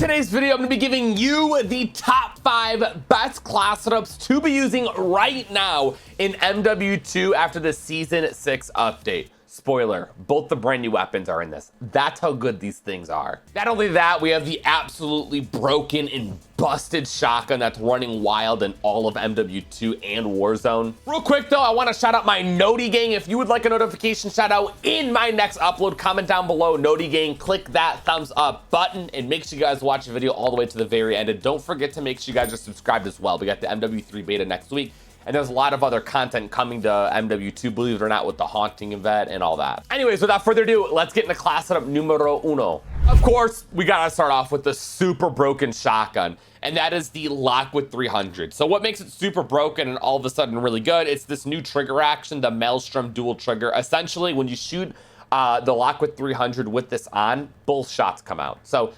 today's video, I'm going to be giving you the top 5 best class setups to be using right now in MW2 after the Season 6 update. Spoiler, both the brand new weapons are in this. That's how good these things are. Not only that, we have the absolutely broken and busted shotgun that's running wild in all of MW2 and Warzone. Real quick though, I want to shout out my Noti gang. If you would like a notification shout out in my next upload, comment down below, Noti gang, click that thumbs up button and make sure you guys watch the video all the way to the very end. And don't forget to make sure you guys are subscribed as well. We got the MW3 beta next week. And there's a lot of other content coming to MW2, believe it or not, with the haunting event and all that. Anyways, without further ado, let's get into class setup numero uno. Of course, we gotta start off with the super broken shotgun, and that is the LOCKWOOD 300. So what makes it super broken and all of a sudden really good? It's this new trigger action, the Maelstrom dual trigger. Essentially, when you shoot the LOCKWOOD 300 with this on, both shots come out. So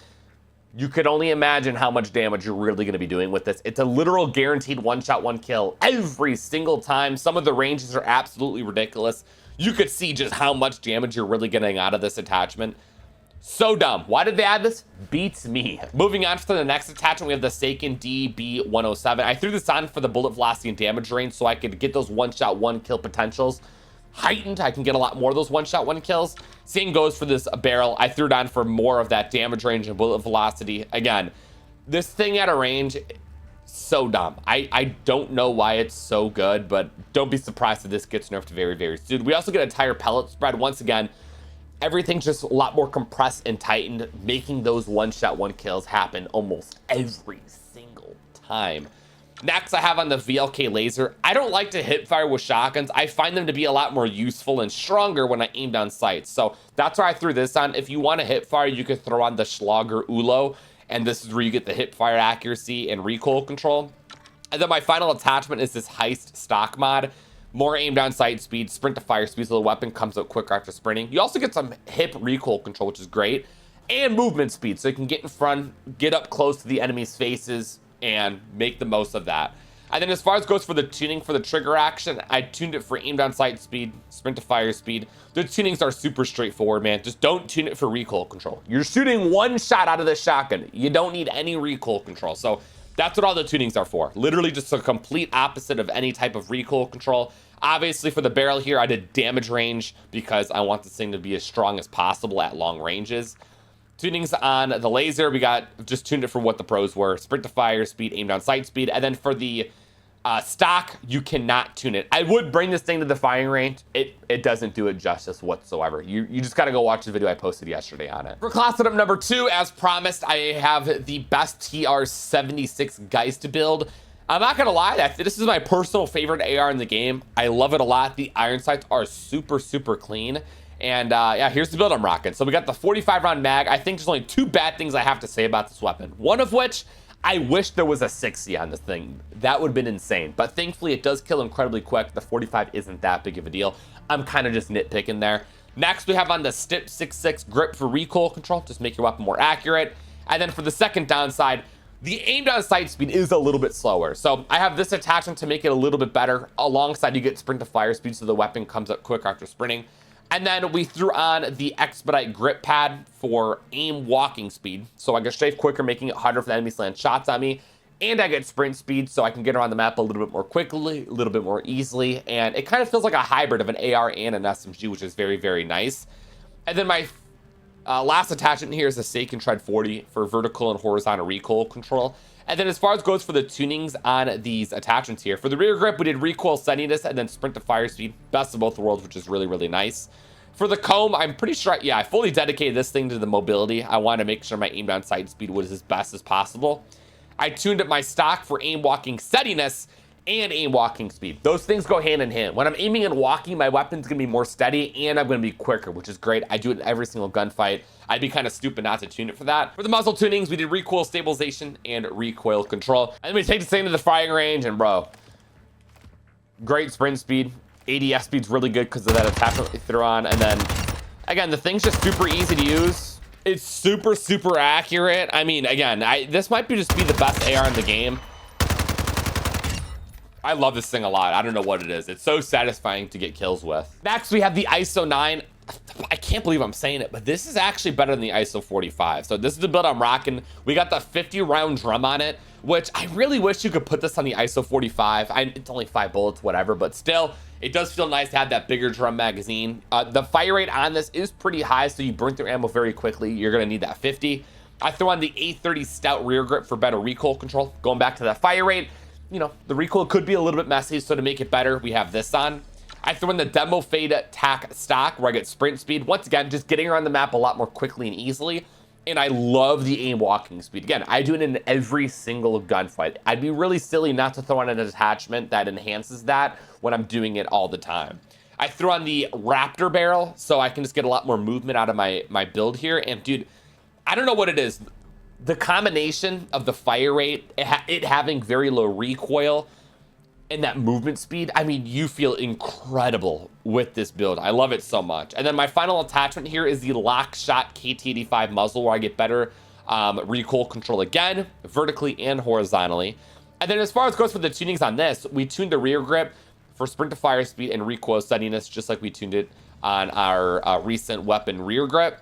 you could only imagine how much damage you're really going to be doing with this. It's a literal guaranteed one shot, one kill every single time. Some of the ranges are absolutely ridiculous. You could see just how much damage you're really getting out of this attachment. So dumb. Why did they add this? Beats me. Moving on to the next attachment, we have the Seiken DB107. I threw this on for the bullet velocity and damage range so I could get those one shot, one kill potentials heightened. I can get a lot more of those one shot, one kills. Same goes for this barrel. I threw it on for more of that damage range and bullet velocity. Again, this thing at a range, so dumb. I don't know why it's so good, but don't be surprised if this gets nerfed very, very soon. We also get a tire pellet spread. Once again, everything's just a lot more compressed and tightened, making those one shot, one kills happen almost every single time. Next, I have on the VLK laser. I don't like to hip fire with shotguns. I find them to be a lot more useful and stronger when I aim down sights. So that's why I threw this on. If you want to hip fire, you could throw on the Schlager Ulo, and this is where you get the hip fire accuracy and recoil control. And then my final attachment is this Heist stock mod. More aim down sight speed, sprint to fire speed, so the weapon comes out quicker after sprinting. You also get some hip recoil control, which is great, and movement speed, so you can get in front, get up close to the enemy's faces, and make the most of that. And then as far as goes for the tuning for the trigger action, I tuned it for aim down sight speed, sprint to fire speed. The tunings are super straightforward, man. Just don't tune it for recoil control. You're shooting one shot out of the shotgun. You don't need any recoil control. So that's what all the tunings are for. Literally just a complete opposite of any type of recoil control. Obviously for the barrel here, I did damage range because I want this thing to be as strong as possible at long ranges. Tunings on the laser, we got just tuned it for what the pros were. Sprint to fire speed, aim down sight speed. And then for the stock, you cannot tune it. I would bring this thing to the firing range. It doesn't do it justice whatsoever. You just got to go watch the video I posted yesterday on it. For class setup number 2, as promised, I have the best TR76 GEIST build. I'm not going to lie, this is my personal favorite AR in the game. I love it a lot. The iron sights are super, super clean. And yeah, here's the build I'm rocking. So we got the 45 round mag. I think there's only 2 bad things I have to say about this weapon. One of which, I wish there was a 60 on this thing. That would have been insane. But thankfully, it does kill incredibly quick. The 45 isn't that big of a deal. I'm kind of just nitpicking there. Next, we have on the STIP 66 grip for recoil control. Just make your weapon more accurate. And then for the second downside, the aim down sight speed is a little bit slower. So I have this attachment to make it a little bit better. Alongside, you get sprint to fire speed, so the weapon comes up quick after sprinting. And then we threw on the Expedite grip pad for aim walking speed. So I can strafe quicker, making it harder for the enemies to land shots on me. And I get sprint speed, so I can get around the map a little bit more quickly, a little bit more easily. And it kind of feels like a hybrid of an AR and an SMG, which is very, very nice. And then my last attachment here is the Seiken Tread 40 for vertical and horizontal recoil control. And then as far as goes for the tunings on these attachments here, for the rear grip, we did recoil steadiness and then sprint to fire speed. Best of both worlds, which is really, really nice. For the comb, I'm pretty sure, yeah, I fully dedicated this thing to the mobility. I wanted to make sure my aim down sight speed was as best as possible. I tuned up my stock for aim walking steadiness and aim walking speed. Those things go hand in hand. When I'm aiming and walking, my weapon's gonna be more steady and I'm gonna be quicker, which is great. I do it in every single gunfight. I'd be kind of stupid not to tune it for that. For the muzzle tunings, we did recoil stabilization and recoil control. And then we take this thing to the firing range and bro, great sprint speed. ADS speed's really good because of that attachment we threw on. And then again, the thing's just super easy to use. It's super, super accurate. I mean, again, this might just be the best AR in the game. I love this thing a lot. I don't know what it is. It's so satisfying to get kills with. Next, we have the ISO 9. I can't believe I'm saying it, but this is actually better than the ISO 45. So this is the build I'm rocking. We got the 50 round drum on it, which I really wish you could put this on the ISO 45. It's only 5 bullets, whatever, but still, it does feel nice to have that bigger drum magazine. The fire rate on this is pretty high, so you burn through ammo very quickly. You're gonna need that 50. I throw on the A30 stout rear grip for better recoil control. Going back to that fire rate, you know, the recoil could be a little bit messy, so to make it better, we have this on. I throw in the Demo Fade Tac stock where I get sprint speed. Once again, just getting around the map a lot more quickly and easily. And I love the aim walking speed. Again, I do it in every single gunfight. I'd be really silly not to throw on an attachment that enhances that when I'm doing it all the time. I throw on the Raptor barrel so I can just get a lot more movement out of my build here. And dude, I don't know what it is. The combination of the fire rate, it having very low recoil, and that movement speed, I mean, you feel incredible with this build. I love it so much. And then my final attachment here is the Lockshot KT85 muzzle, where I get better recoil control again, vertically and horizontally. And then as far as goes for the tunings on this, we tuned the rear grip for sprint to fire speed and recoil steadiness, just like we tuned it on our recent weapon rear grip.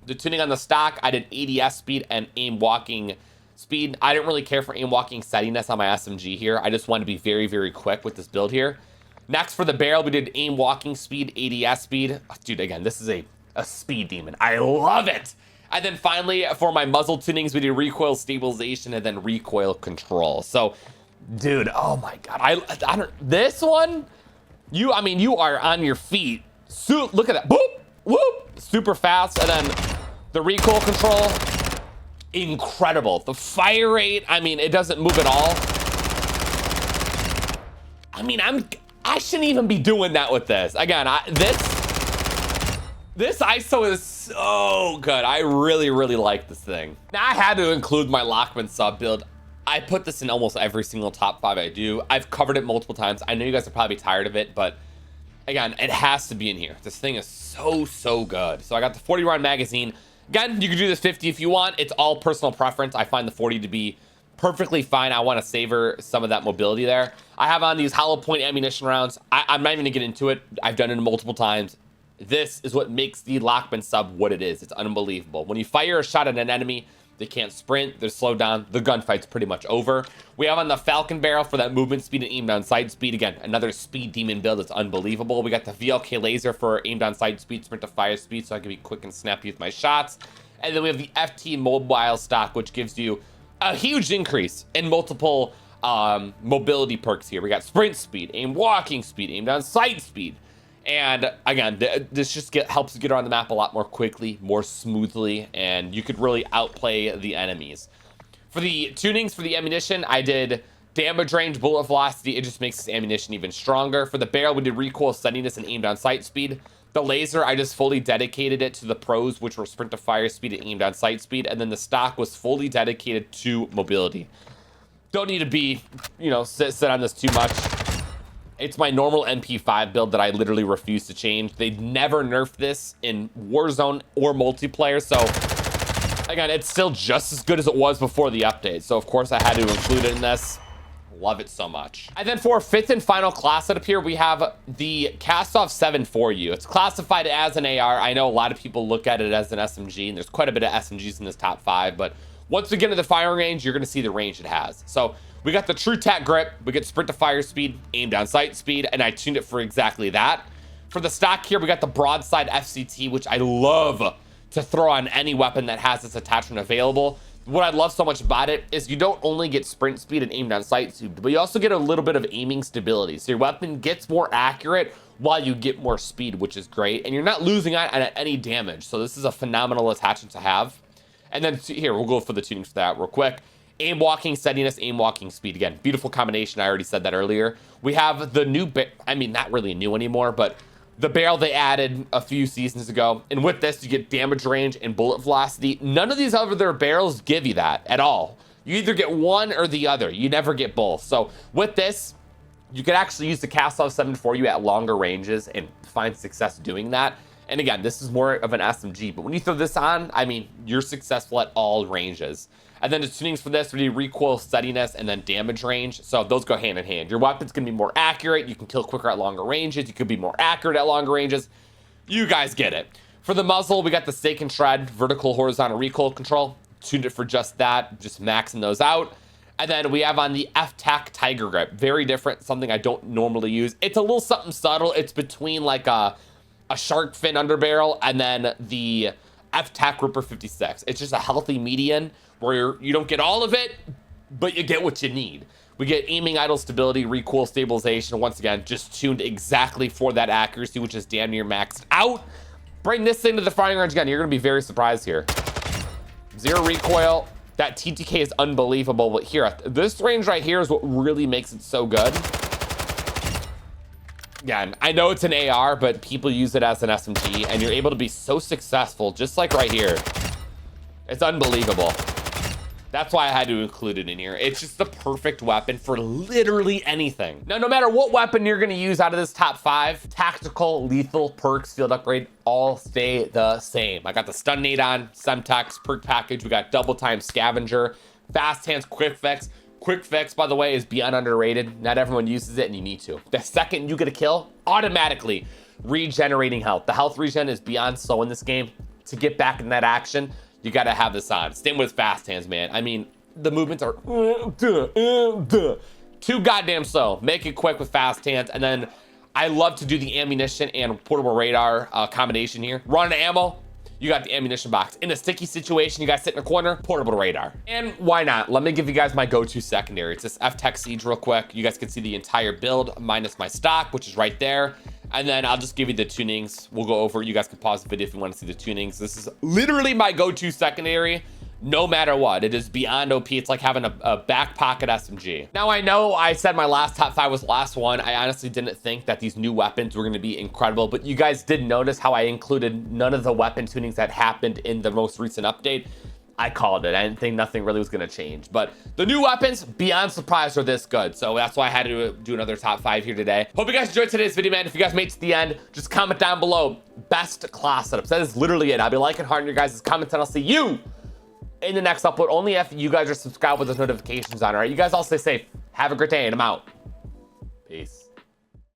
The tuning on the stock, I did ADS speed and aim walking speed. I didn't really care for aim walking steadiness on my SMG here. I just wanted to be very, very quick with this build here. Next for the barrel, we did aim walking speed, ADS speed. Oh, dude, again, this is a speed demon. I love it. And then finally, for my muzzle tunings, we did recoil stabilization and then recoil control. So, dude, oh my God. I don't, this one, you are on your feet. So, look at that. Boop, whoop, super fast. And then the recoil control, incredible. The fire rate, I mean, it doesn't move at all. I mean, I shouldn't even be doing that with this. Again, this ISO is so good. I really, really like this thing. Now, I had to include my LACHMANN sub build. I put this in almost every single top 5 I do. I've covered it multiple times. I know you guys are probably tired of it, but again, it has to be in here. This thing is so, so good. So I got the 40 round magazine. Again, you can do this 50 if you want. It's all personal preference. I find the 40 to be perfectly fine. I want to savor some of that mobility there. I have on these hollow point ammunition rounds. I'm not even going to get into it. I've done it multiple times. This is what makes the LACHMANN sub what it is. It's unbelievable. When you fire a shot at an enemy, they can't sprint, they're slowed down, the gunfight's pretty much over. We have on the Falcon barrel for that movement speed and aim down sight speed. Again, another speed demon build that's unbelievable. We got the VLK laser for aim down sight speed, sprint to fire speed, so I can be quick and snappy with my shots. And then we have the FT mobile stock, which gives you a huge increase in multiple mobility perks here. We got sprint speed, aim walking speed, aim down sight speed. And again, this just helps you get around the map a lot more quickly, more smoothly, and you could really outplay the enemies. For the tunings for the ammunition, I did damage range, bullet velocity. It just makes this ammunition even stronger. For the barrel, we did recoil steadiness and aim down sight speed. The laser, I just fully dedicated it to the pros, which were sprint to fire speed and aim down sight speed. And then the stock was fully dedicated to mobility. Don't need to be, sit on this too much. It's my normal MP5 build that I literally refuse to change. They never nerfed this in Warzone or multiplayer. So again, it's still just as good as it was before the update. So of course I had to include it in this. Love it so much. And then for our 5th and final class setup here, we have the KASTOV 7 for you. It's classified as an AR. I know a lot of people look at it as an SMG, and there's quite a bit of SMGs in this top 5, but once we get into the firing range, you're gonna see the range it has. So we got the true tac grip, we get sprint to fire speed, aim down sight speed, and I tuned it for exactly that. For the stock here, we got the broadside FCT, which I love to throw on any weapon that has this attachment available. What I love so much about it is you don't only get sprint speed and aim down sight speed, but you also get a little bit of aiming stability. So your weapon gets more accurate while you get more speed, which is great. And you're not losing out on any damage. So this is a phenomenal attachment to have. And then here, we'll go for the tunings for that real quick. Aim walking steadiness, aim walking speed. Again, beautiful combination. I already said that earlier. We have the new, not really new anymore, but the barrel they added a few seasons ago. And with this, you get damage range and bullet velocity. None of these other barrels give you that at all. You either get one or the other. You never get both. So with this, you could actually use the KASTOV 7 for you at longer ranges and find success doing that. And again, this is more of an SMG, but when you throw this on, you're successful at all ranges. And then the tunings for this would be recoil steadiness and then damage range. So those go hand in hand. Your weapon's gonna be more accurate. You can kill quicker at longer ranges. You could be more accurate at longer ranges. You guys get it. For the muzzle, we got the Stake and Shred vertical horizontal recoil control. Tuned it for just that, just maxing those out. And then we have on the F-Tac Tiger Grip. Very different, something I don't normally use. It's a little something subtle. It's between like a shark fin underbarrel and then the F-Tac Ripper 56. It's just a healthy median where you don't get all of it, but you get what you need. We get aiming, idle stability, recoil stabilization. Once again, just tuned exactly for that accuracy, which is damn near maxed out. Bring this thing to the firing range again. You're gonna be very surprised here. Zero recoil. That TTK is unbelievable, but here, this range right here is what really makes it so good. Again, I know it's an AR, but people use it as an SMG, and you're able to be so successful, just like right here. It's unbelievable. That's why I had to include it in here. It's just the perfect weapon for literally anything. Now, no matter what weapon you're gonna use out of this top 5, tactical, lethal, perks, field upgrade, all stay the same. I got the stun nade on, Semtex, perk package. We got double time scavenger, fast hands, quick fix. Quick fix, by the way, is beyond underrated. Not everyone uses it, and you need to. The second you get a kill, automatically regenerating health. The health regen is beyond slow in this game. To get back in that action, you gotta have this on. Same with fast hands, man. I mean, the movements are too goddamn slow. Make it quick with fast hands, and then I love to do the ammunition and portable radar combination here. Run ammo. You got the ammunition box. In a sticky situation, you guys sit in a corner, portable radar. And why not? Let me give you guys my go-to secondary. It's this F-Tech Siege real quick. You guys can see the entire build minus my stock, which is right there. And then I'll just give you the tunings. We'll go over it. You guys can pause the video if you want to see the tunings. This is literally my go-to secondary, no matter what. It is beyond OP. It's like having a back pocket SMG. Now, I know I said my last top 5 was the last one. I honestly didn't think that these new weapons were going to be incredible, but you guys did notice how I included none of the weapon tunings that happened in the most recent update. I called it. I didn't think nothing really was going to change, but the new weapons, beyond surprised, are this good. So that's why I had to do another top 5 here today. Hope you guys enjoyed today's video, man. If you guys made it to the end, just comment down below best class setups. That is literally it. I'll be liking hard in your guys' comments, and I'll see you in the next upload, only if you guys are subscribed with those notifications on. All right, you guys all stay safe. Have a great day, and I'm out. Peace.